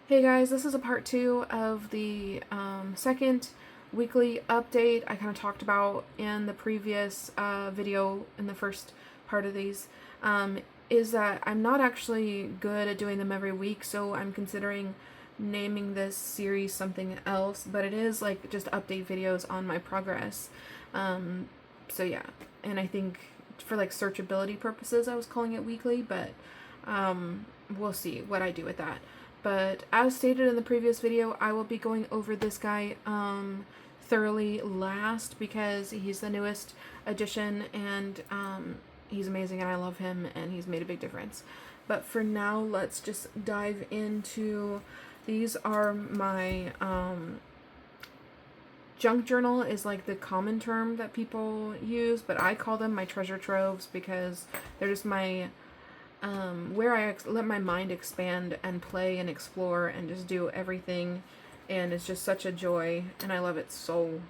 Hey guys, this is a part 2 of the second weekly update I kind of talked about in the previous video in the first part of these. Is that I'm not actually good at doing them every week, so I'm considering naming this series something else, but it is like just update videos on my progress. So yeah, and I think for like searchability purposes I was calling it weekly, but we'll see what I do with that. But as stated in the previous video, I will be going over this guy thoroughly last because he's the newest addition and he's amazing and I love him and he's made a big difference. But for now, let's just dive into, these are my junk journal is like the common term that people use, but I call them my treasure troves because they're just my where I let my mind expand and play and explore and just do everything, and it's just such a joy and I love it so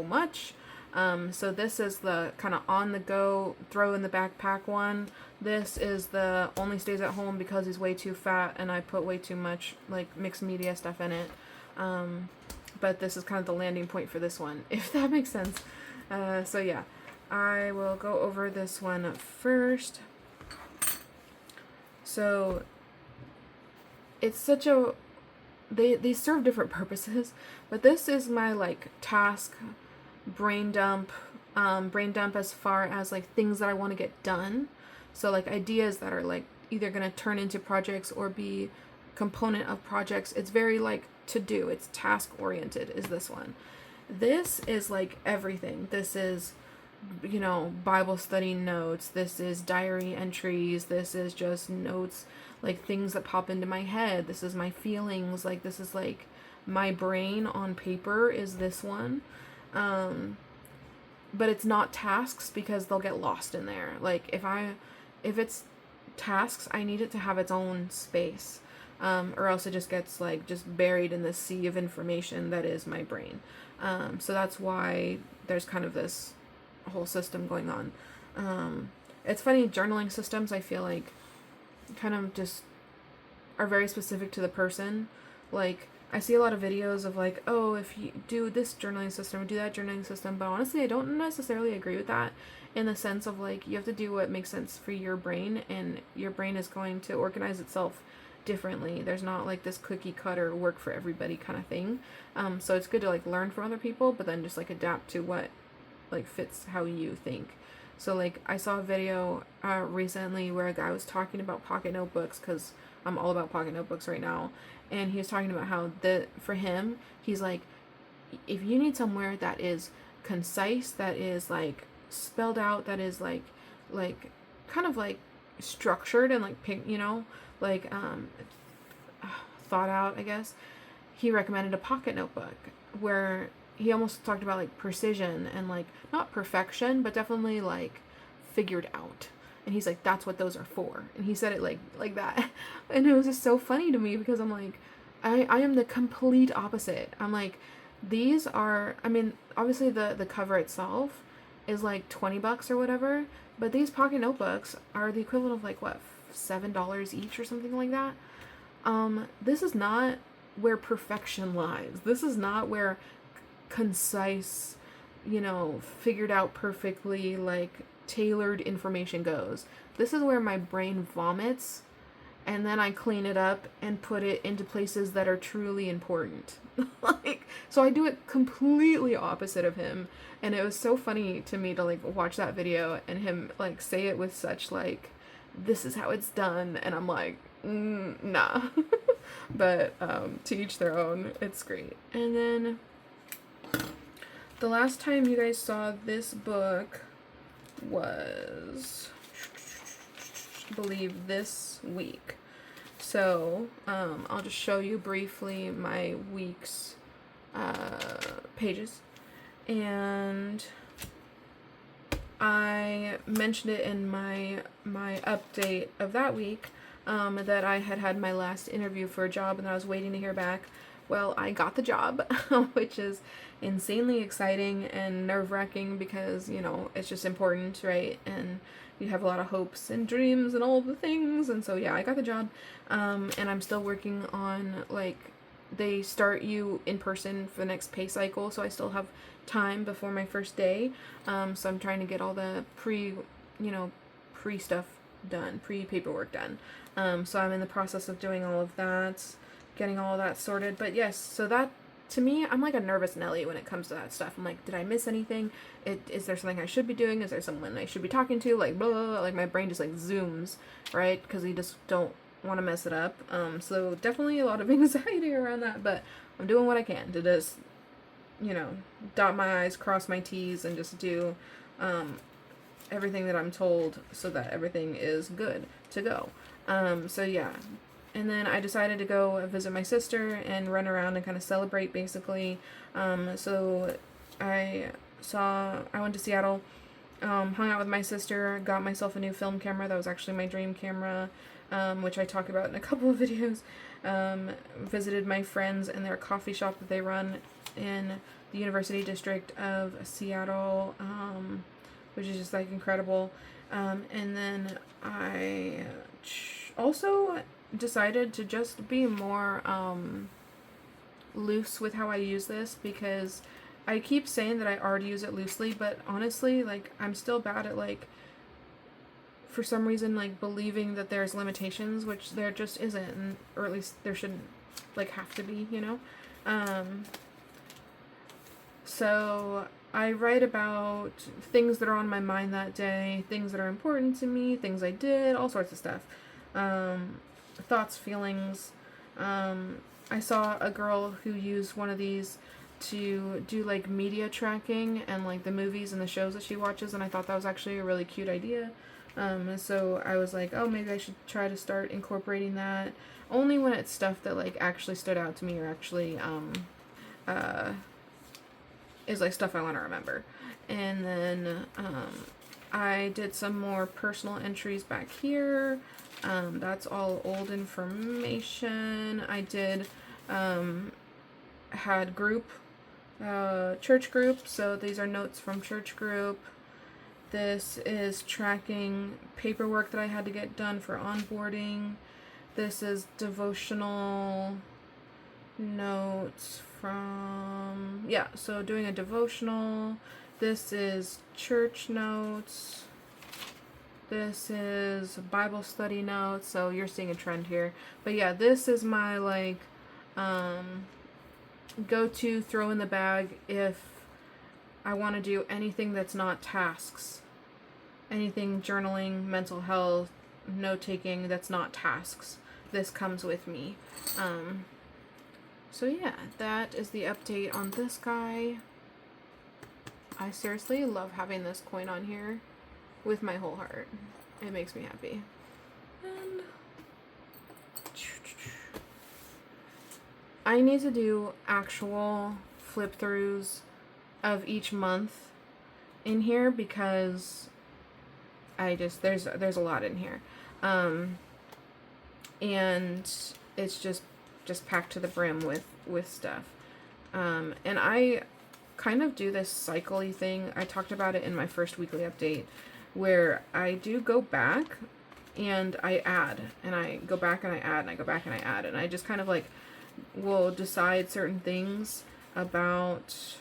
much. So this is the kind of on the go, throw in the backpack one. This is the only stays at home because he's way too fat and I put way too much like mixed media stuff in it. But this is kind of the landing point for this one, if that makes sense. So yeah, I will go over this one first. So it's such a, they serve different purposes, but this is my like task brain dump as far as like things that I want to get done. So like ideas that are like either going to turn into projects or be component of projects. It's very like to do, it's task oriented is this one. This is like everything. This is, you know, Bible study notes, this is diary entries, this is just notes, like things that pop into my head, this is my feelings, like this is like my brain on paper is this one. But it's not tasks because they'll get lost in there. Like if it's tasks, I need it to have its own space, or else it just gets like just buried in the sea of information that is my brain. So that's why there's kind of this whole system going on. It's funny, journaling systems I feel like kind of just are very specific to the person. Like I see a lot of videos of like, oh, if you do this journaling system, do that journaling system, but honestly I don't necessarily agree with that, in the sense of like you have to do what makes sense for your brain, and your brain is going to organize itself differently. There's not like this cookie cutter work for everybody kind of thing. So it's good to like learn from other people, but then just like adapt to what like fits how you think. So like I saw a video recently where a guy was talking about pocket notebooks, because I'm all about pocket notebooks right now, and he was talking about how for him, he's like, if you need somewhere that is concise, that is like spelled out, that is like kind of like structured and like you know, like thought out, I guess, he recommended a pocket notebook where he almost talked about like precision and like not perfection, but definitely like figured out. And he's like, that's what those are for. And he said it like that. And it was just so funny to me because I'm like, I am the complete opposite. I'm like, these are, I mean, obviously the cover itself is like $20 or whatever, but these pocket notebooks are the equivalent of like what, $7 each or something like that. This is not where perfection lies. This is not where concise, you know, figured out perfectly, like tailored information goes. This is where my brain vomits, and then I clean it up and put it into places that are truly important. Like, so I do it completely opposite of him, and it was so funny to me to like watch that video and him like say it with such like, this is how it's done, and I'm like, nah. But to each their own. It's great. And then the last time you guys saw this book was, I believe, this week. So I'll just show you briefly my week's pages. And I mentioned it in my update of that week, that I had my last interview for a job and I was waiting to hear back. Well, I got the job, which is insanely exciting and nerve-wracking because, you know, it's just important, right? And you have a lot of hopes and dreams and all the things. And so yeah, I got the job, and I'm still working on, like, they start you in person for the next pay cycle, so I still have time before my first day. So I'm trying to get all the pre stuff done, pre paperwork done. So I'm in the process of doing all of that, getting all of that sorted. But yes, so that, to me, I'm like a nervous Nelly when it comes to that stuff. I'm like, did I miss anything? Is there something I should be doing? Is there someone I should be talking to? Like, blah, blah, blah. Like, my brain just like zooms, right? Because you just don't want to mess it up. So definitely a lot of anxiety around that, but I'm doing what I can to just, dot my I's, cross my T's, and just do everything that I'm told so that everything is good to go. So yeah. And then I decided to go visit my sister and run around and kind of celebrate, basically. So I went to Seattle, hung out with my sister, got myself a new film camera. That was actually my dream camera, which I talk about in a couple of videos. Visited my friends in their coffee shop that they run in the University District of Seattle, which is just like incredible. And then I also decided to just be more loose with how I use this, because I keep saying that I already use it loosely, but honestly, like, I'm still bad at, like, for some reason, like, believing that there's limitations, which there just isn't, or at least there shouldn't, like, have to be, So I write about things that are on my mind that day, things that are important to me, things I did, all sorts of stuff. Thoughts, feelings. I saw a girl who used one of these to do, like, media tracking and, like, the movies and the shows that she watches, and I thought that was actually a really cute idea. So I was like, oh, maybe I should try to start incorporating that, only when it's stuff that, like, actually stood out to me, or actually is, like, stuff I want to remember. And then I did some more personal entries back here. That's all old information. I did had group, church group, so these are notes from church group. This is tracking paperwork that I had to get done for onboarding. This is devotional notes from, so doing a devotional. This is church notes. This is Bible study notes, so you're seeing a trend here. But yeah, this is my, like, go-to throw in the bag if I want to do anything that's not tasks. Anything journaling, mental health, note-taking that's not tasks. This comes with me. So yeah, that is the update on this guy. I seriously love having this coin on here with my whole heart. It makes me happy. And I need to do actual flip throughs of each month in here, because there's a lot in here. And it's just packed to the brim with stuff. And I kind of do this cycle-y thing. I talked about it in my first weekly update, where I do go back and I add, and I go back and I add, and I go back and I add, and I just kind of, like, will decide certain things about,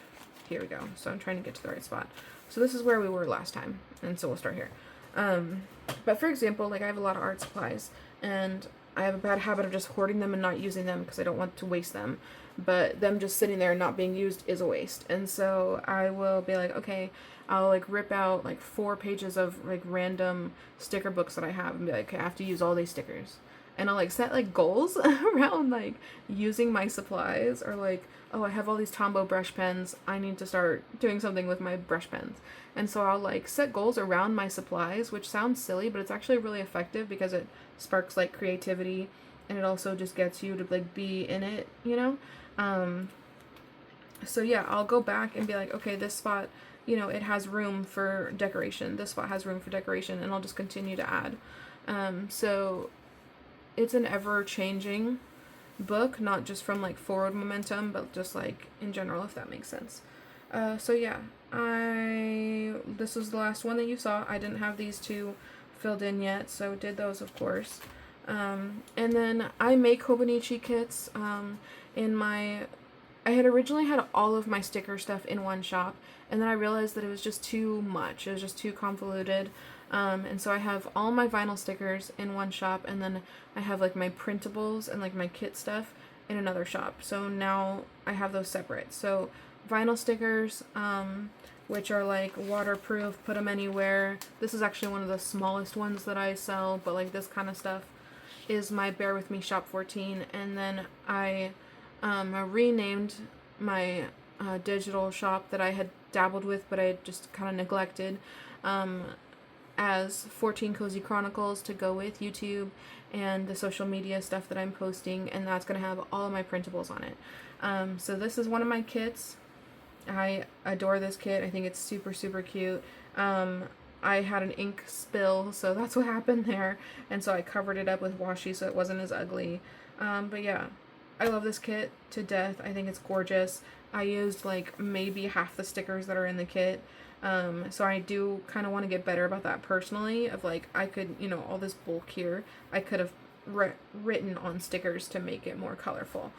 here we go. So I'm trying to get to the right spot. So this is where we were last time, and so we'll start here. But for example, like, I have a lot of art supplies, and I have a bad habit of just hoarding them and not using them because I don't want to waste them. But them just sitting there and not being used is a waste. And so I will be like, okay, I'll, like, rip out, like, 4 pages of, like, random sticker books that I have and be like, okay, I have to use all these stickers. And I'll, like, set, like, goals around, like, using my supplies, or, like, oh, I have all these Tombow brush pens, I need to start doing something with my brush pens. And so I'll, like, set goals around my supplies, which sounds silly, but it's actually really effective because it sparks, like, creativity, and it also just gets you to, like, be in it, So yeah, I'll go back and be like, okay, this spot, it has room for decoration. This spot has room for decoration, and I'll just continue to add. So it's an ever-changing book, not just from, like, forward momentum, but just, like, in general, if that makes sense. So yeah, this was the last one that you saw. I didn't have these two filled in yet, so did those, of course. And then I make Hobonichi kits. In my I had originally had all of my sticker stuff in one shop, and then I realized that it was just too much. It was just too convoluted. And so I have all my vinyl stickers in one shop, and then I have like my printables and like my kit stuff in another shop. So now I have those separate. So vinyl stickers, which are like waterproof, put them anywhere. This is actually one of the smallest ones that I sell, but like this kind of stuff is my Bear With Me Shop 14. And then I renamed my digital shop that I had dabbled with, but I had just kind of neglected, as 14 Cozy Chronicles, to go with YouTube and the social media stuff that I'm posting, and that's going to have all of my printables on it. So this is one of my kits. I adore this kit. I think it's super, super cute. I had an ink spill, so that's what happened there, and so I covered it up with washi so it wasn't as ugly. But yeah, I love this kit to death. I think it's gorgeous. I used like maybe half the stickers that are in the kit. So I do kind of want to get better about that personally, of like, I could, all this bulk here, I could have written on stickers to make it more colorful.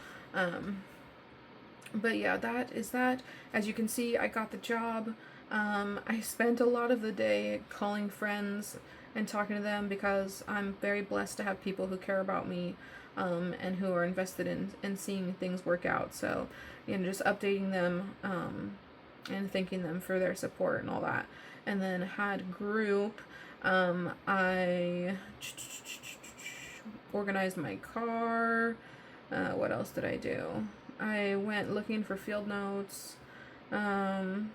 But yeah, that is that. As you can see, I got the job. I spent a lot of the day calling friends and talking to them, because I'm very blessed to have people who care about me, and who are invested in seeing things work out. So, just updating them, and thanking them for their support and all that. And then had group. I organized my car. What else did I do? I went looking for field notes. And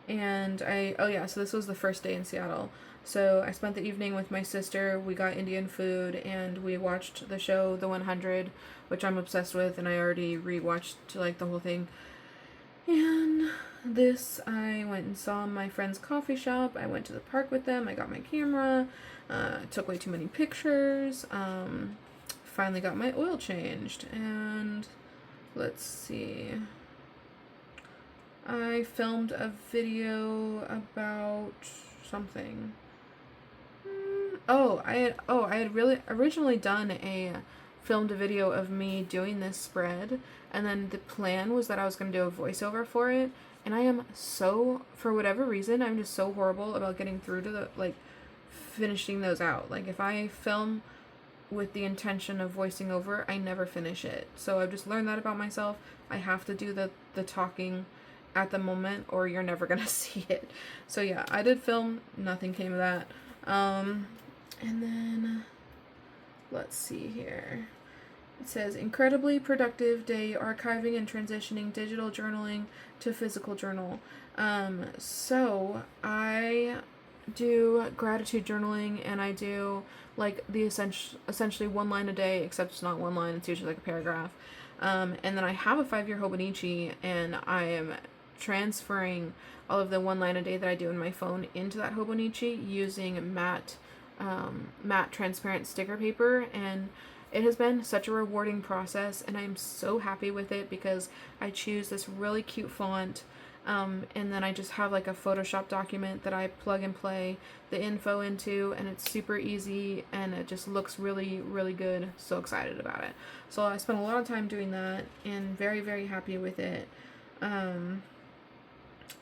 so this was the first day in Seattle. So I spent the evening with my sister. We got Indian food, and we watched the show The 100, which I'm obsessed with, and I already rewatched like the whole thing. And I went and saw my friend's coffee shop. I went to the park with them. I got my camera. Took way too many pictures. Finally got my oil changed. And let's see. I filmed a video about something. I had really originally filmed a video of me doing this spread, and then the plan was that I was going to do a voiceover for it, and I am for whatever reason, I'm just so horrible about getting through to finishing those out. Like, if I film with the intention of voicing over, I never finish it. So I've just learned that about myself. I have to do the talking at the moment, or you're never gonna see it. So yeah, I did film, nothing came of that. And then let's see here. It says, incredibly productive day archiving and transitioning digital journaling to physical journal. So I do gratitude journaling, and I do like the essentially one line a day, except it's not one line, it's usually like a paragraph. And then I have a 5-year Hobonichi, and I am transferring all of the one line a day that I do in my phone into that Hobonichi using matte transparent sticker paper, and it has been such a rewarding process, and I'm so happy with it, because I choose this really cute font, and then I just have like a Photoshop document that I plug and play the info into, and it's super easy, and it just looks really, really good. So excited about it. So I spent a lot of time doing that, and very, very happy with it.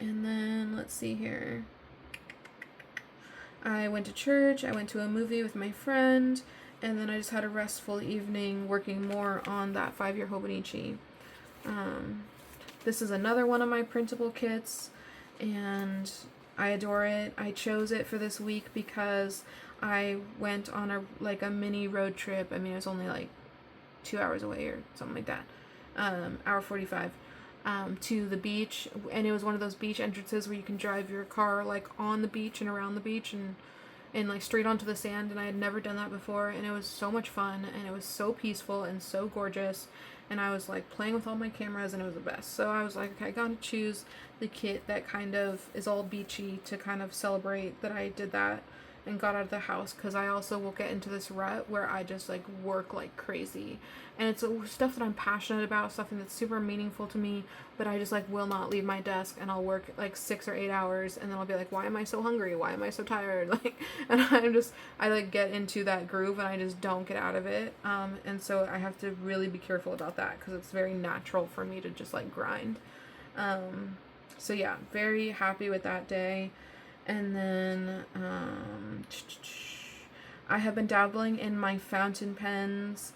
And then let's see here. I went to church, I went to a movie with my friend, and then I just had a restful evening working more on that 5-year Hobonichi. This is another one of my printable kits, and I adore it. I chose it for this week because I went on a mini road trip. I mean, it was only like 2 hours away or something like that. Hour 45. To the beach, and it was one of those beach entrances where you can drive your car like on the beach and around the beach and like straight onto the sand, and I had never done that before, and it was so much fun, and it was so peaceful and so gorgeous, and I was like playing with all my cameras, and it was the best. So I was like, okay, I gotta choose the kit that kind of is all beachy to kind of celebrate that I did that and got out of the house, because I also will get into this rut where I just like work like crazy, and it's stuff that I'm passionate about, something that's super meaningful to me, but I just like will not leave my desk, and I'll work like 6 or 8 hours, and then I'll be like, why am I so hungry, why am I so tired, like, and I like get into that groove and I just don't get out of it, and so I have to really be careful about that, because it's very natural for me to just like grind. So yeah, very happy with that day. And then I have been dabbling in my fountain pens,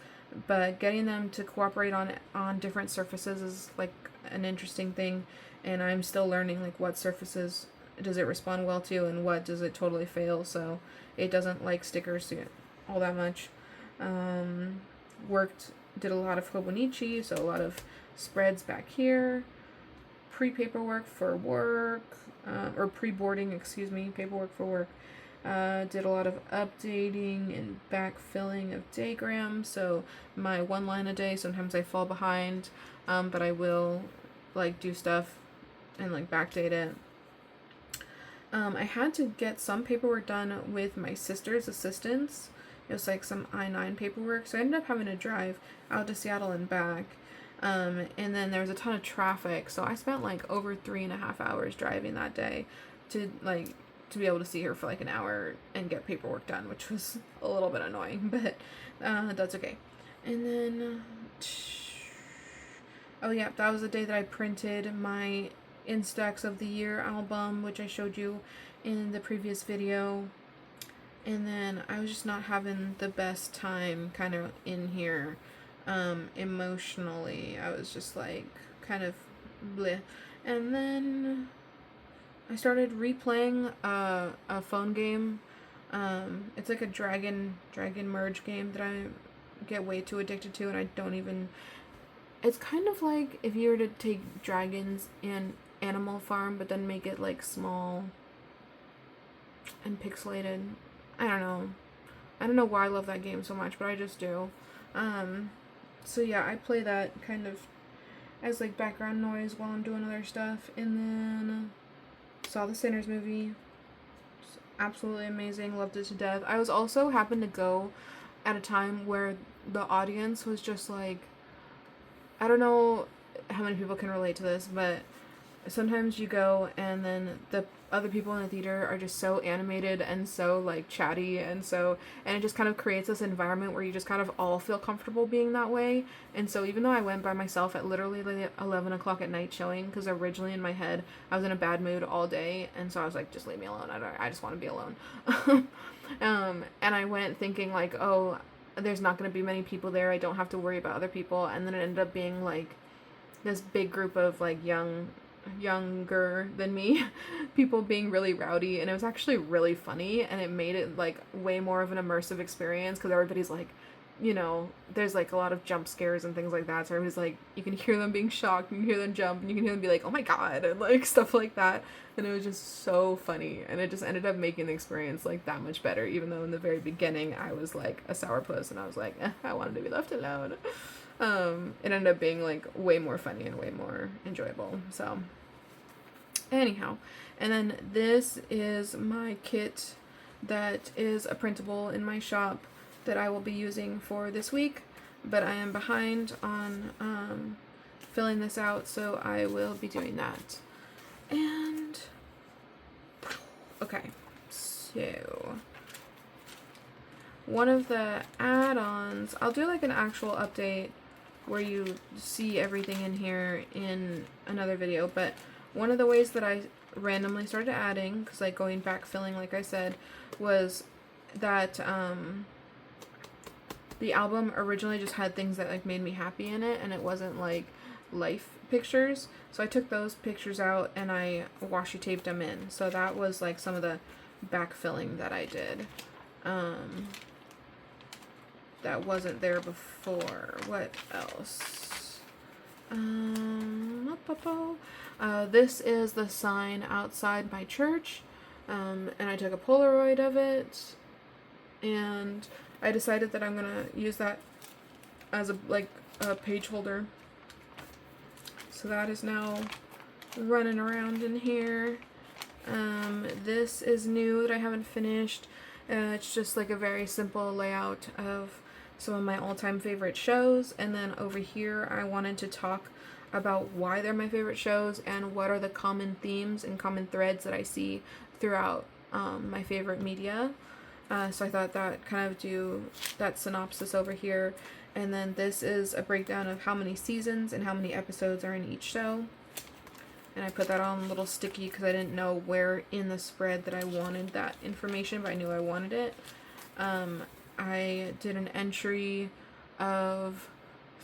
but getting them to cooperate on different surfaces is like an interesting thing, and I'm still learning like what surfaces does it respond well to and what does it totally fail, so it doesn't like stickers all that much. Did a lot of Hobonichi, so a lot of spreads back here, pre-paperwork for work, or pre-boarding, paperwork for work. Did a lot of updating and backfilling of diagrams, so my 1 line a day, sometimes I fall behind, but I will like do stuff and like backdate it. I had to get some paperwork done with my sister's assistance. It was like some I-9 paperwork, so I ended up having to drive out to Seattle and back. And then there was a ton of traffic, so I spent like over 3.5 hours driving that day to be able to see her for like an hour and get paperwork done, which was a little bit annoying, but that's okay. And then, oh yeah, that was the day that I printed my Instax of the Year album, which I showed you in the previous video. And then I was just not having the best time kind of in here. Emotionally, I was just like kind of bleh. And then I started replaying a phone game. It's like a dragon merge game that I get way too addicted to, and I don't even. It's kind of like if you were to take dragons in Animal Farm, but then make it like small and pixelated. I don't know why I love that game so much, but I just do. So yeah, I play that kind of as like background noise while I'm doing other stuff. And then saw the Sinners movie. It's absolutely amazing. Loved it to death. I was also happened to go at a time where the audience was just like, I don't know how many people can relate to this, but sometimes you go and then the other people in the theater are just so animated and so like chatty, and it just kind of creates this environment where you just kind of all feel comfortable being that way. And so even though I went by myself at literally like 11 o'clock at night showing, because originally in my head I was in a bad mood all day, and so I was like, just leave me alone, I just want to be alone. And I went thinking like, oh, there's not going to be many people there, I don't have to worry about other people, and then it ended up being like this big group of like younger than me people being really rowdy, and it was actually really funny, and it made it like way more of an immersive experience, because everybody's like, there's like a lot of jump scares and things like that, so everybody's like, you can hear them being shocked, you can hear them jump, and you can hear them be like, oh my god, and like stuff like that, and it was just so funny, and it just ended up making the experience like that much better, even though in the very beginning I was like a sourpuss and I was like, I wanted to be left alone. It ended up being like way more funny and way more enjoyable. So anyhow, and then this is my kit that is a printable in my shop that I will be using for this week, but I am behind on filling this out, so I will be doing that. And okay, so one of the add-ons, I'll do like an actual update where you see everything in here in another video, but one of the ways that I randomly started adding, because like going back filling like I said, was that the album originally just had things that like made me happy in it, and it wasn't like life pictures, so I took those pictures out and I washi taped them in. So that was like some of the backfilling that I did. That wasn't there before. What else? This is the sign outside my church, and I took a Polaroid of it, and I decided that I'm gonna use that as a page holder. So that is now running around in here. This is new that I haven't finished. It's just like a very simple layout of some of my all-time favorite shows, and then over here I wanted to talk about why they're my favorite shows and what are the common themes and common threads that I see throughout my favorite media. So I thought that kind of do that synopsis over here. And then this is a breakdown of how many seasons and how many episodes are in each show. And I put that on a little sticky because I didn't know where in the spread that I wanted that information, but I knew I wanted it. I did an entry of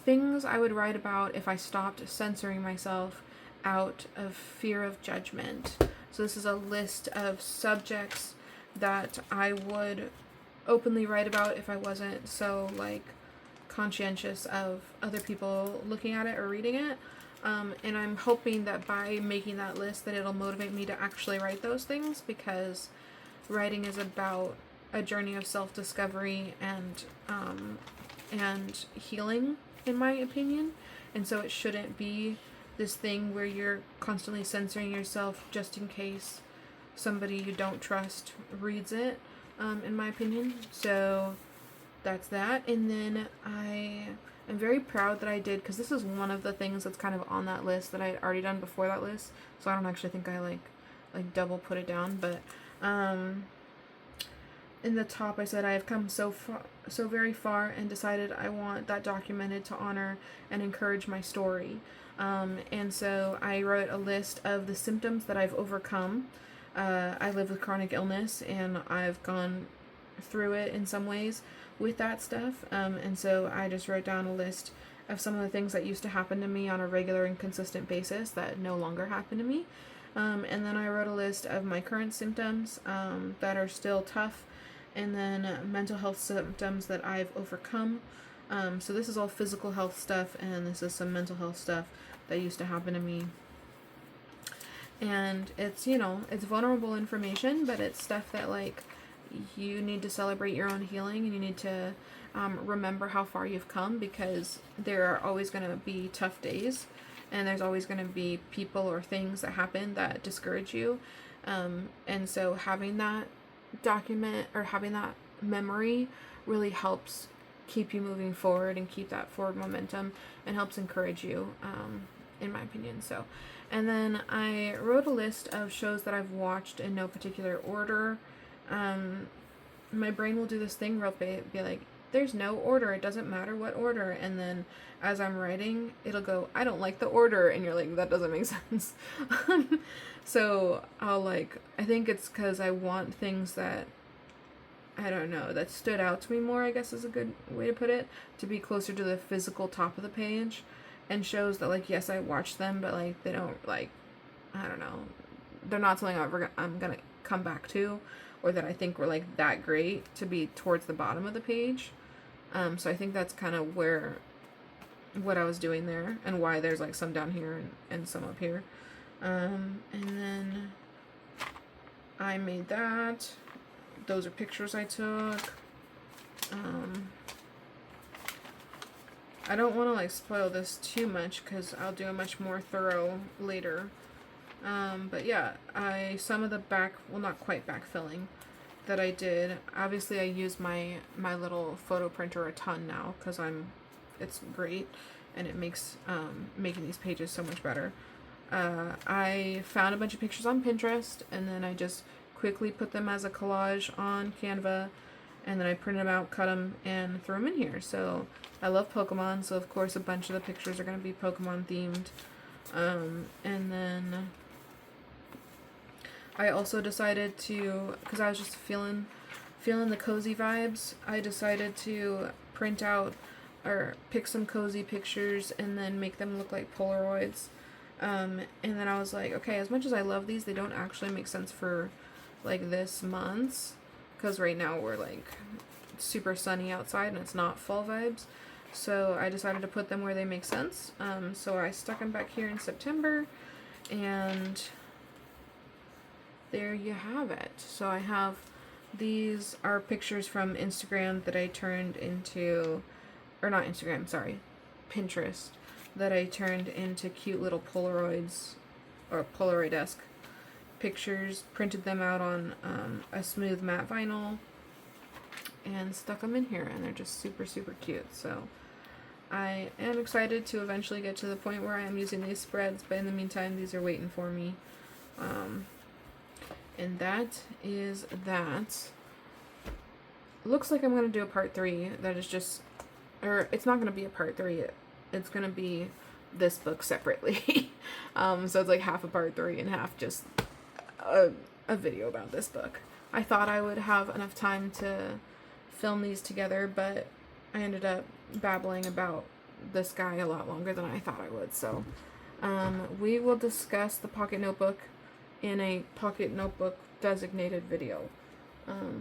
things I would write about if I stopped censoring myself out of fear of judgment. So this is a list of subjects that I would openly write about if I wasn't so like conscientious of other people looking at it or reading it. And I'm hoping that by making that list that it'll motivate me to actually write those things, because writing is about a journey of self-discovery and healing, in my opinion. And so it shouldn't be this thing where you're constantly censoring yourself just in case somebody you don't trust reads it, in my opinion. So that's that. And then I am very proud that I did, because this is one of the things that's kind of on that list that I had already done before that list, so I don't actually think I like double put it down. But in the top I said I have come so very far and decided I want that documented to honor and encourage my story. And so I wrote a list of the symptoms that I've overcome. I live with chronic illness and I've gone through it in some ways with that stuff. And so I just wrote down a list of some of the things that used to happen to me on a regular and consistent basis that no longer happen to me. And then I wrote a list of my current symptoms that are still tough, and then mental health symptoms that I've overcome. So this is all physical health stuff, and this is some mental health stuff that used to happen to me. And it's, it's vulnerable information, but it's stuff that like you need to celebrate your own healing, and you need to remember how far you've come, because there are always going to be tough days, and there's always going to be people or things that happen that discourage you. And so having that document or having that memory really helps keep you moving forward and keep that forward momentum, and helps encourage you, in my opinion. So, and then I wrote a list of shows that I've watched in no particular order. My brain will do this thing real be like, there's no order, it doesn't matter what order, and then as I'm writing it'll go, I don't like the order, and you're like, that doesn't make sense. So I think it's because I want things that, I don't know, that stood out to me more, I guess is a good way to put it, to be closer to the physical top of the page, and shows that like, yes, I watched them, but like they don't, like, I don't know, they're not something I'm gonna come back to, or that I think were like that great to be towards the bottom of the page. So I think that's kind of what I was doing there, and why there's like some down here and some up here. And then I made that. Those are pictures I took. I don't want to like spoil this too much, because I'll do a much more thorough later. But yeah, some of the not quite backfilling that I did, obviously I use my little photo printer a ton now, because it's great, and it makes making these pages so much better. I found a bunch of pictures on Pinterest, and then I just quickly put them as a collage on Canva, and then I printed them out, cut them, and threw them in here. So I love Pokemon, so of course a bunch of the pictures are going to be Pokemon themed. And then I also decided to, because I was just feeling the cozy vibes, I decided to print out or pick some cozy pictures and then make them look like Polaroids. And then I was like, okay, as much as I love these, they don't actually make sense for like this month's, because right now we're like super sunny outside and it's not fall vibes. So I decided to put them where they make sense. So I stuck them back here in September, and there you have it. So I have, these are pictures from Instagram that I turned into, or not Instagram, sorry, Pinterest, that I turned into cute little Polaroids, or Polaroid-esque pictures, printed them out on a smooth matte vinyl, and stuck them in here, and they're just super, super cute. So I am excited to eventually get to the point where I am using these spreads, but in the meantime, these are waiting for me. And that is that. Looks like I'm going to do a part 3 that is just, or it's not going to be a part 3, it's going to be this book separately. So it's like half a part 3 and half just a video about this book. I thought I would have enough time to film these together, but I ended up babbling about this guy a lot longer than I thought I would. So we will discuss the Pocket Notebook in a Pocket Notebook designated video.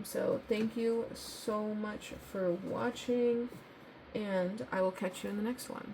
So thank you so much for watching, and I will catch you in the next one.